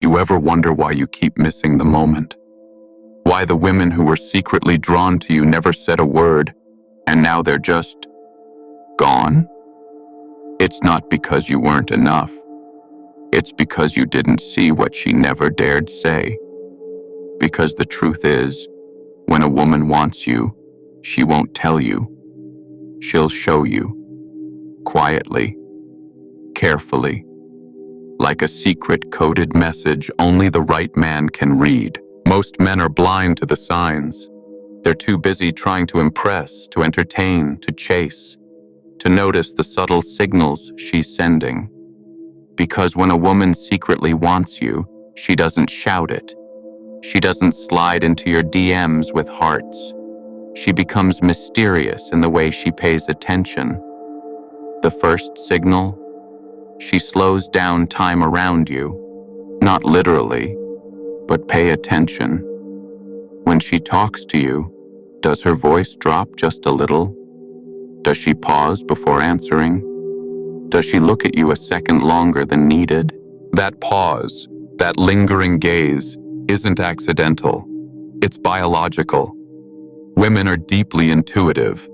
You ever wonder why you keep missing the moment? Why the women who were secretly drawn to you never said a word, and now they're just gone? It's not because you weren't enough. It's because you didn't see what she never dared say. Because the truth is, when a woman wants you, she won't tell you. She'll show you. Quietly. Carefully. Like a secret coded message only the right man can read. Most men are blind to the signs. They're too busy trying to impress, to entertain, to chase, to notice the subtle signals she's sending. Because when a woman secretly wants you, she doesn't shout it. She doesn't slide into your DMs with hearts. She becomes mysterious in the way she pays attention. The first signal? She slows down time around you, not literally, but pay attention. When she talks to you, does her voice drop just a little? Does she pause before answering? Does she look at you a second longer than needed? That pause, that lingering gaze, isn't accidental. It's biological. Women are deeply intuitive.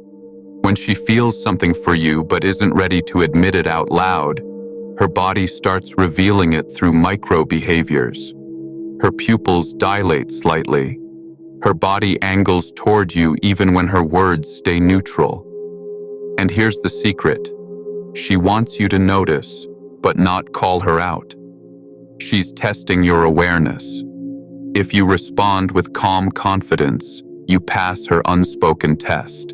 When she feels something for you but isn't ready to admit it out loud, her body starts revealing it through micro behaviors. Her pupils dilate slightly. Her body angles toward you even when her words stay neutral. And here's the secret. She wants you to notice, but not call her out. She's testing your awareness. If you respond with calm confidence, you pass her unspoken test.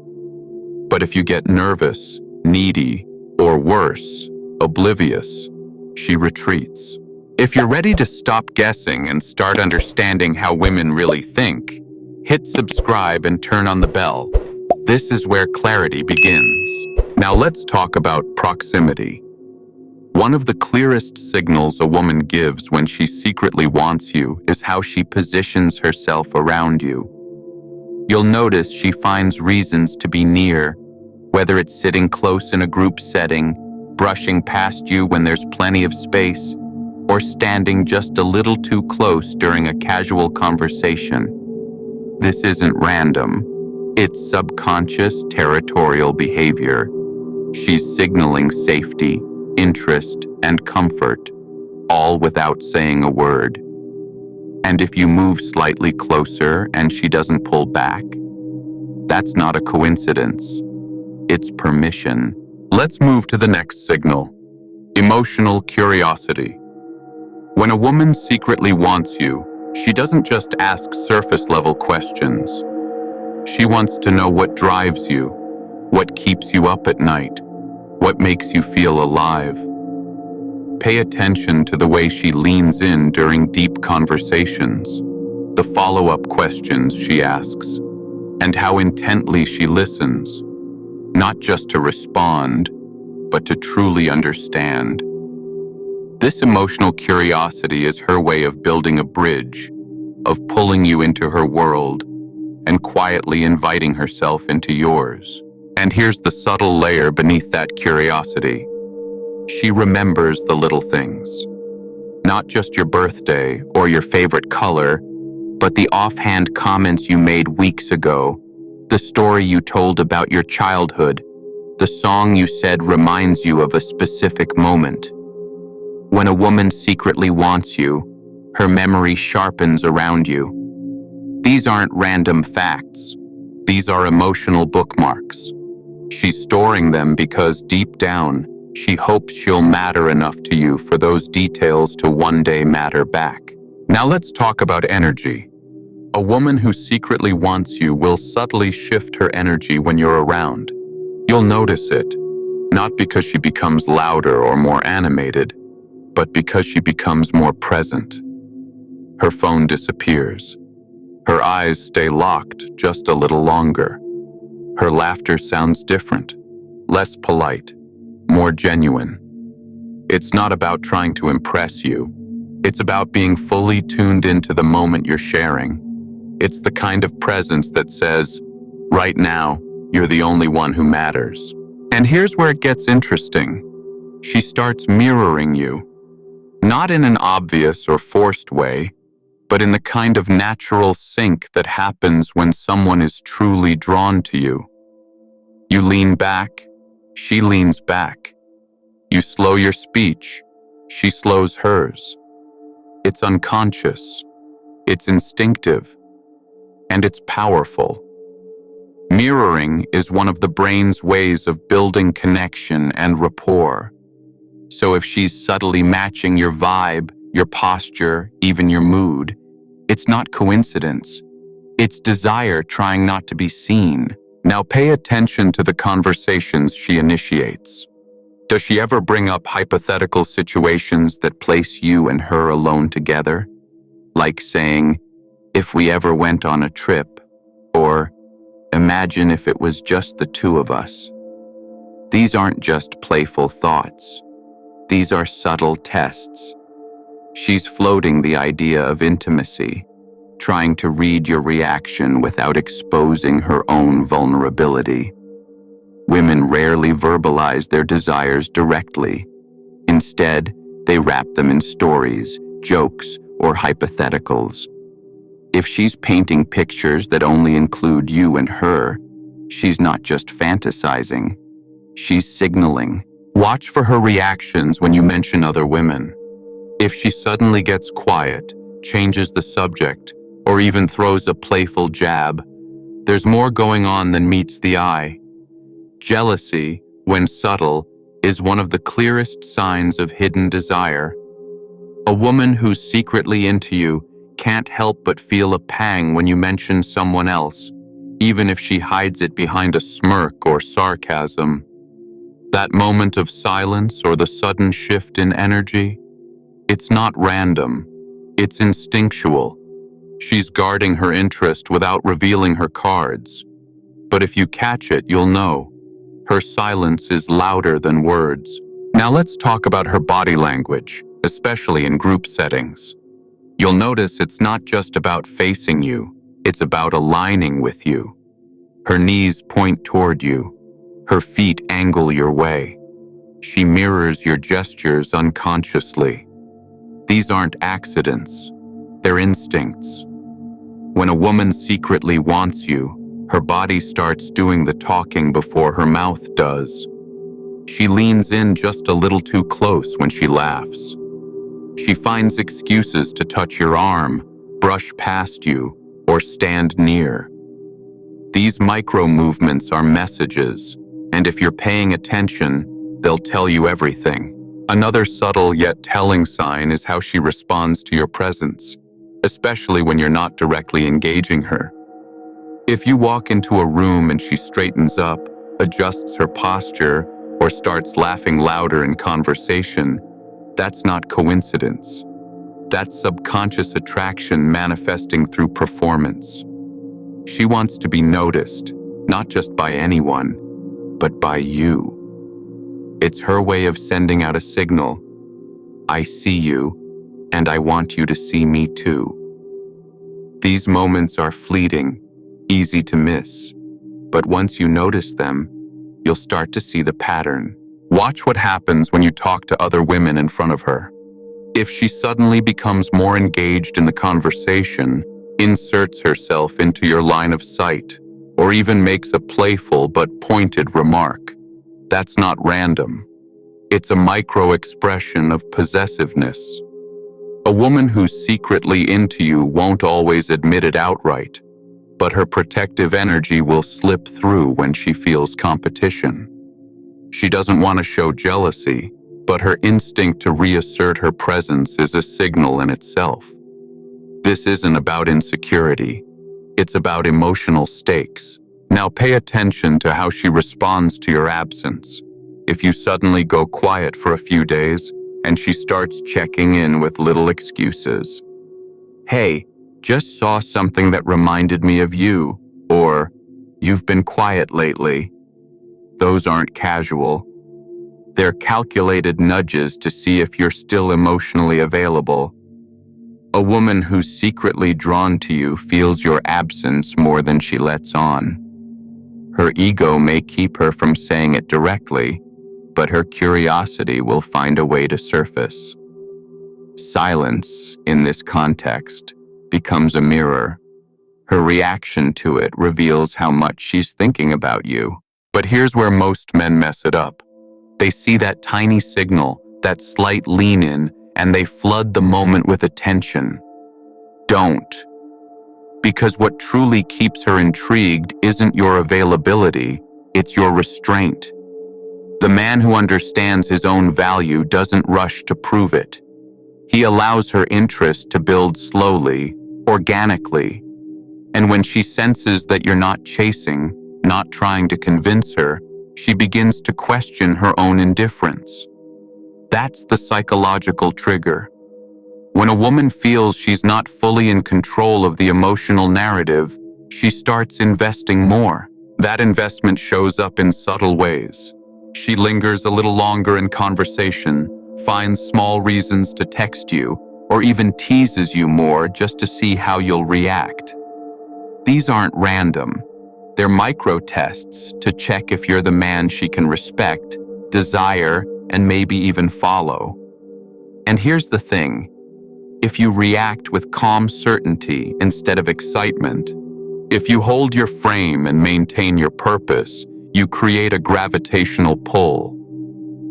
But if you get nervous, needy, or worse, oblivious, she retreats. If you're ready to stop guessing and start understanding how women really think, hit subscribe and turn on the bell. This is where clarity begins. Now let's talk about proximity. One of the clearest signals a woman gives when she secretly wants you is how she positions herself around you. You'll notice she finds reasons to be near, whether it's sitting close in a group setting, brushing past you when there's plenty of space, or standing just a little too close during a casual conversation. This isn't random. It's subconscious territorial behavior. She's signaling safety, interest, and comfort, all without saying a word. And if you move slightly closer and she doesn't pull back, that's not a coincidence. It's permission. Let's move to the next signal. Emotional curiosity. When a woman secretly wants you, she doesn't just ask surface-level questions. She wants to know what drives you, what keeps you up at night, what makes you feel alive. Pay attention to the way she leans in during deep conversations, the follow-up questions she asks, and how intently she listens, not just to respond, but to truly understand. This emotional curiosity is her way of building a bridge, of pulling you into her world, and quietly inviting herself into yours. And here's the subtle layer beneath that curiosity. She remembers the little things. Not just your birthday or your favorite color, but the offhand comments you made weeks ago, the story you told about your childhood, the song you said reminds you of a specific moment. When a woman secretly wants you, her memory sharpens around you. These aren't random facts. These are emotional bookmarks. She's storing them because deep down, she hopes she'll matter enough to you for those details to one day matter back. Now let's talk about energy. A woman who secretly wants you will subtly shift her energy when you're around. You'll notice it, not because she becomes louder or more animated, but because she becomes more present. Her phone disappears. Her eyes stay locked just a little longer. Her laughter sounds different, less polite, more genuine. It's not about trying to impress you. It's about being fully tuned into the moment you're sharing. It's the kind of presence that says, right now, you're the only one who matters. And here's where it gets interesting. She starts mirroring you. Not in an obvious or forced way, but in the kind of natural sync that happens when someone is truly drawn to you. You lean back, she leans back. You slow your speech, she slows hers. It's unconscious, it's instinctive, and it's powerful. Mirroring is one of the brain's ways of building connection and rapport. So if she's subtly matching your vibe, your posture, even your mood, it's not coincidence. It's desire trying not to be seen. Now pay attention to the conversations she initiates. Does she ever bring up hypothetical situations that place you and her alone together? Like saying, if we ever went on a trip, or imagine if it was just the two of us. These aren't just playful thoughts. These are subtle tests. She's floating the idea of intimacy, trying to read your reaction without exposing her own vulnerability. Women rarely verbalize their desires directly. Instead, they wrap them in stories, jokes, or hypotheticals. If she's painting pictures that only include you and her, she's not just fantasizing. She's signaling. Watch for her reactions when you mention other women. If she suddenly gets quiet, changes the subject, or even throws a playful jab, there's more going on than meets the eye. Jealousy, when subtle, is one of the clearest signs of hidden desire. A woman who's secretly into you can't help but feel a pang when you mention someone else, even if she hides it behind a smirk or sarcasm. That moment of silence or the sudden shift in energy, it's not random, it's instinctual. She's guarding her interest without revealing her cards. But if you catch it, you'll know. Her silence is louder than words. Now let's talk about her body language, especially in group settings. You'll notice it's not just about facing you, it's about aligning with you. Her knees point toward you. Her feet angle your way. She mirrors your gestures unconsciously. These aren't accidents, they're instincts. When a woman secretly wants you, her body starts doing the talking before her mouth does. She leans in just a little too close when she laughs. She finds excuses to touch your arm, brush past you, or stand near. These micro movements are messages, and if you're paying attention, they'll tell you everything. Another subtle yet telling sign is how she responds to your presence, especially when you're not directly engaging her. If you walk into a room and she straightens up, adjusts her posture, or starts laughing louder in conversation, that's not coincidence. That's subconscious attraction manifesting through performance. She wants to be noticed, not just by anyone, but by you. It's her way of sending out a signal. I see you, and I want you to see me too. These moments are fleeting, easy to miss, but once you notice them, you'll start to see the pattern. Watch what happens when you talk to other women in front of her. If she suddenly becomes more engaged in the conversation, inserts herself into your line of sight, or even makes a playful but pointed remark, that's not random. It's a micro-expression of possessiveness. A woman who's secretly into you won't always admit it outright, but her protective energy will slip through when she feels competition. She doesn't want to show jealousy, but her instinct to reassert her presence is a signal in itself. This isn't about insecurity, it's about emotional stakes. Now pay attention to how she responds to your absence. If you suddenly go quiet for a few days, and she starts checking in with little excuses. Hey, just saw something that reminded me of you, or you've been quiet lately. Those aren't casual. They're calculated nudges to see if you're still emotionally available. A woman who's secretly drawn to you feels your absence more than she lets on. Her ego may keep her from saying it directly, but her curiosity will find a way to surface. Silence, in this context, becomes a mirror. Her reaction to it reveals how much she's thinking about you. But here's where most men mess it up. They see that tiny signal, that slight lean in, and they flood the moment with attention. Don't. Because what truly keeps her intrigued isn't your availability, it's your restraint. The man who understands his own value doesn't rush to prove it. He allows her interest to build slowly, organically. And when she senses that you're not chasing, not trying to convince her, she begins to question her own indifference. That's the psychological trigger. When a woman feels she's not fully in control of the emotional narrative, she starts investing more. That investment shows up in subtle ways. She lingers a little longer in conversation, finds small reasons to text you, or even teases you more just to see how you'll react. These aren't random. They're micro tests to check if you're the man she can respect, desire, and maybe even follow. And here's the thing. If you react with calm certainty instead of excitement, if you hold your frame and maintain your purpose, you create a gravitational pull.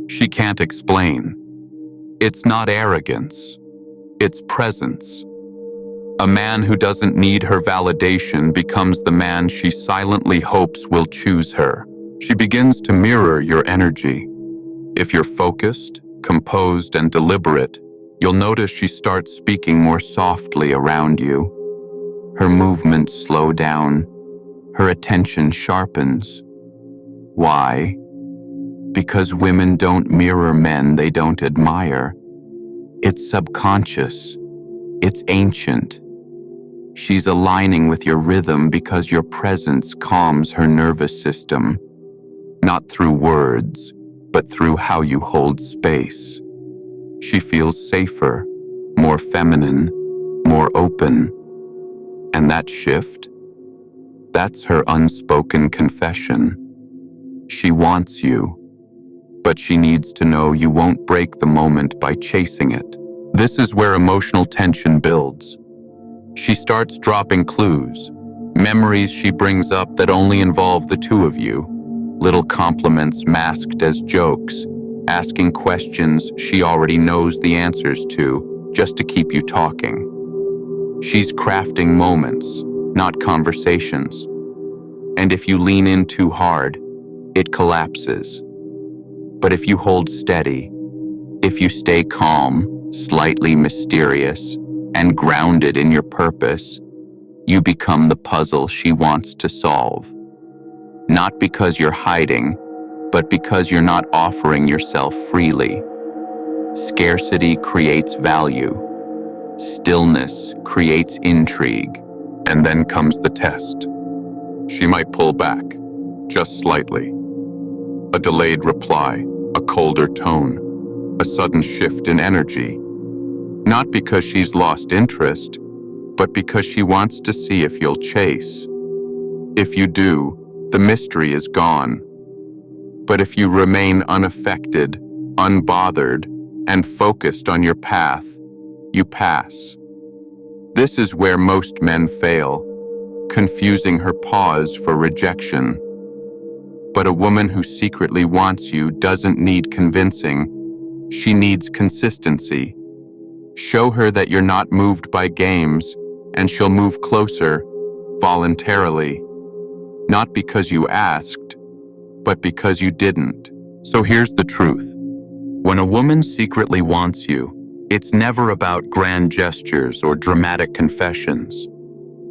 She can't explain. It's not arrogance. It's presence. A man who doesn't need her validation becomes the man she silently hopes will choose her. She begins to mirror your energy. If you're focused, composed, and deliberate, you'll notice she starts speaking more softly around you. Her movements slow down. Her attention sharpens. Why? Because women don't mirror men they don't admire. It's subconscious. It's ancient. She's aligning with your rhythm because your presence calms her nervous system, not through words, but through how you hold space. She feels safer, more feminine, more open. And that shift, that's her unspoken confession. She wants you, but she needs to know you won't break the moment by chasing it. This is where emotional tension builds. She starts dropping clues, memories she brings up that only involve the two of you, little compliments masked as jokes, asking questions she already knows the answers to just to keep you talking. She's crafting moments, not conversations. And if you lean in too hard, it collapses. But if you hold steady, if you stay calm, slightly mysterious, and grounded in your purpose, you become the puzzle she wants to solve. Not because you're hiding, but because you're not offering yourself freely. Scarcity creates value. Stillness creates intrigue. And then comes the test. She might pull back, just slightly. A delayed reply, a colder tone, a sudden shift in energy. Not because she's lost interest, but because she wants to see if you'll chase. If you do, the mystery is gone. But if you remain unaffected, unbothered, and focused on your path, you pass. This is where most men fail, confusing her pause for rejection. But a woman who secretly wants you doesn't need convincing. She needs consistency. Show her that you're not moved by games, and she'll move closer, voluntarily. Not because you asked, but because you didn't. So here's the truth. When a woman secretly wants you, it's never about grand gestures or dramatic confessions.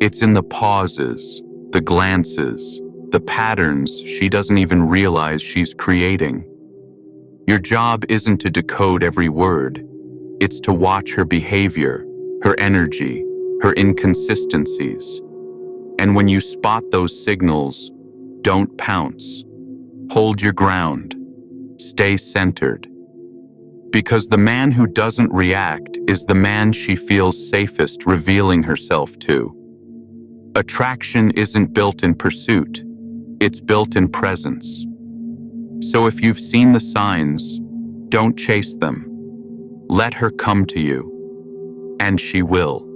It's in the pauses, the glances, the patterns she doesn't even realize she's creating. Your job isn't to decode every word. It's to watch her behavior, her energy, her inconsistencies. And when you spot those signals, don't pounce. Hold your ground. Stay centered. Because the man who doesn't react is the man she feels safest revealing herself to. Attraction isn't built in pursuit. It's built in presence. So if you've seen the signs, don't chase them. Let her come to you. And she will.